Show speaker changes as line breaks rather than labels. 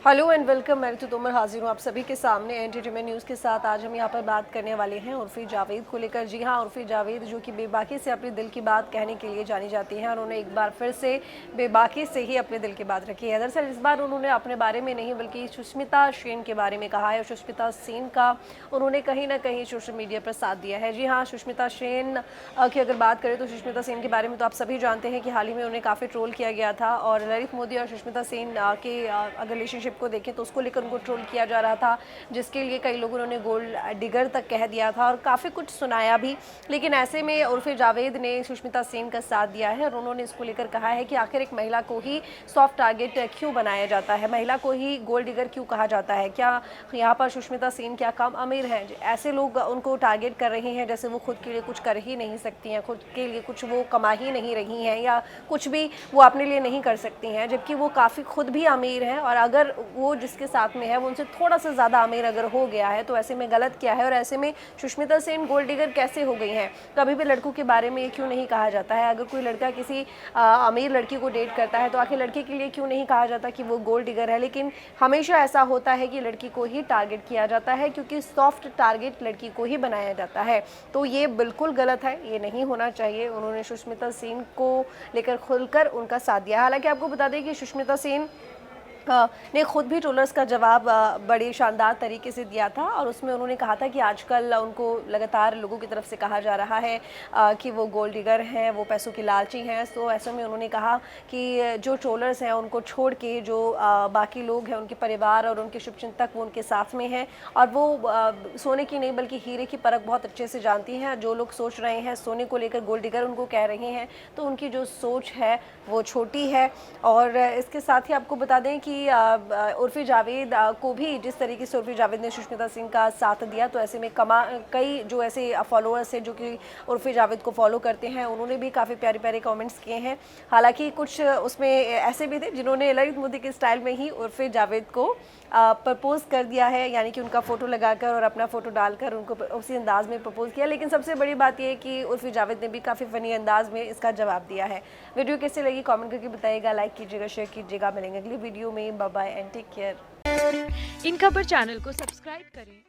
Hello and welcome. मैं ऋतु तोमर हाजिर हूँ आप सभी के सामने एंटरटेनमेंट न्यूज़ के साथ। आज हम यहाँ पर बात करने वाले हैं उर्फी जावेद को लेकर। जी हाँ, उर्फी जावेद जो कि बेबाकी से अपने दिल की बात कहने के लिए जानी जाती हैं। उन्होंने एक बार फिर से बेबाकी से ही अपने दिल की बात रखी है। दरअसल इस बार उन्होंने अपने बारे में नहीं बल्कि सुष्मिता सेन के बारे में कहा है। और सुष्मिता सेन का उन्होंने कहीं ना कहीं सोशल मीडिया पर साथ दिया है। जी हाँ, सुष्मिता सेन की अगर बात करें तो सुष्मिता सेन के बारे में तो आप सभी जानते हैं कि हाल ही में उन्हें काफ़ी ट्रोल किया गया था। और ललित मोदी और सुष्मिता सेन के अगर रिलेशनशिप को देखें तो उसको लेकर उनको ट्रोल किया जा रहा था, जिसके लिए कई लोगों ने गोल्ड डिगर तक कह दिया था और काफ़ी कुछ सुनाया भी। लेकिन ऐसे में उर्फी जावेद ने सुष्मिता सेन का साथ दिया है और उन्होंने इसको लेकर कहा है कि आखिर एक महिला को ही सॉफ्ट टारगेट क्यों बनाया जाता है, महिला को ही गोल्ड डिगर क्यों कहा जाता है। क्या यहाँ पर सुष्मिता सेन क्या कम अमीर हैं? ऐसे लोग उनको टारगेट कर रहे हैं जैसे वो खुद के लिए कुछ कर ही नहीं सकती हैं, खुद के लिए कुछ वो कमा ही नहीं रही हैं या कुछ भी वो अपने लिए नहीं कर सकती हैं, जबकि वो काफ़ी खुद भी अमीर हैं। और अगर वो जिसके साथ में है वो उनसे थोड़ा सा ज़्यादा अमीर अगर हो गया है तो ऐसे में गलत क्या है? और ऐसे में सुष्मिता सेन गोल्ड डिगर कैसे हो गई हैं? कभी भी लड़कों के बारे में ये क्यों नहीं कहा जाता है? अगर कोई लड़का किसी अमीर लड़की को डेट करता है तो आखिर लड़के के लिए क्यों नहीं कहा जाता कि वो गोल्ड डिगर है? लेकिन हमेशा ऐसा होता है कि लड़की को ही टारगेट किया जाता है, क्योंकि सॉफ्ट टारगेट लड़की को ही बनाया जाता है। तो ये बिल्कुल गलत है, ये नहीं होना चाहिए। उन्होंने सुष्मिता सेन को लेकर खुलकर उनका साथ दिया। हालांकि आपको बता दें कि सुष्मिता सेन ने खुद भी ट्रोलर्स का जवाब बड़े शानदार तरीके से दिया था। और उसमें उन्होंने कहा था कि आजकल उनको लगातार लोगों की तरफ से कहा जा रहा है कि वो गोल्ड डिगर हैं, वो पैसों की लालची हैं। तो ऐसे में उन्होंने कहा कि जो ट्रोलर्स हैं उनको छोड़ के जो बाकी लोग हैं, उनके परिवार और उनके शुभचिंतक वो उनके साथ में हैं और वो सोने की नहीं बल्कि हीरे की परख बहुत अच्छे से जानती हैं। जो लोग सोच रहे हैं सोने को लेकर गोल्ड डिगर उनको कह रहे हैं, तो उनकी जो सोच है वो छोटी है। और इसके साथ ही आपको बता दें कि उर्फी जावेद को भी जिस तरीके से उर्फी जावेद ने सुष्मिता सिंह का साथ दिया, तो ऐसे में कई जो ऐसे फॉलोअर्स हैं जो कि उर्फी जावेद को फॉलो करते हैं, उन्होंने भी काफ़ी प्यारे प्यारे कमेंट्स किए हैं। हालांकि कुछ उसमें ऐसे भी थे जिन्होंने ललित मोदी के स्टाइल में ही उर्फी जावेद को प्रपोज कर दिया है, यानी कि उनका फ़ोटो लगाकर और अपना फ़ोटो डालकर उनको उसी अंदाज़ में प्रपोज किया। लेकिन सबसे बड़ी बात यह है कि उर्फी जावेद ने भी काफ़ी फ़नी अंदाज़ में इसका जवाब दिया है। वीडियो कैसे लगी कमेंट करके बताइएगा, लाइक कीजिएगा, शेयर कीजिएगा। मिलेंगे अगली वीडियो में। Bye bye and take care.
इन खबर चैनल को सब्सक्राइब करें।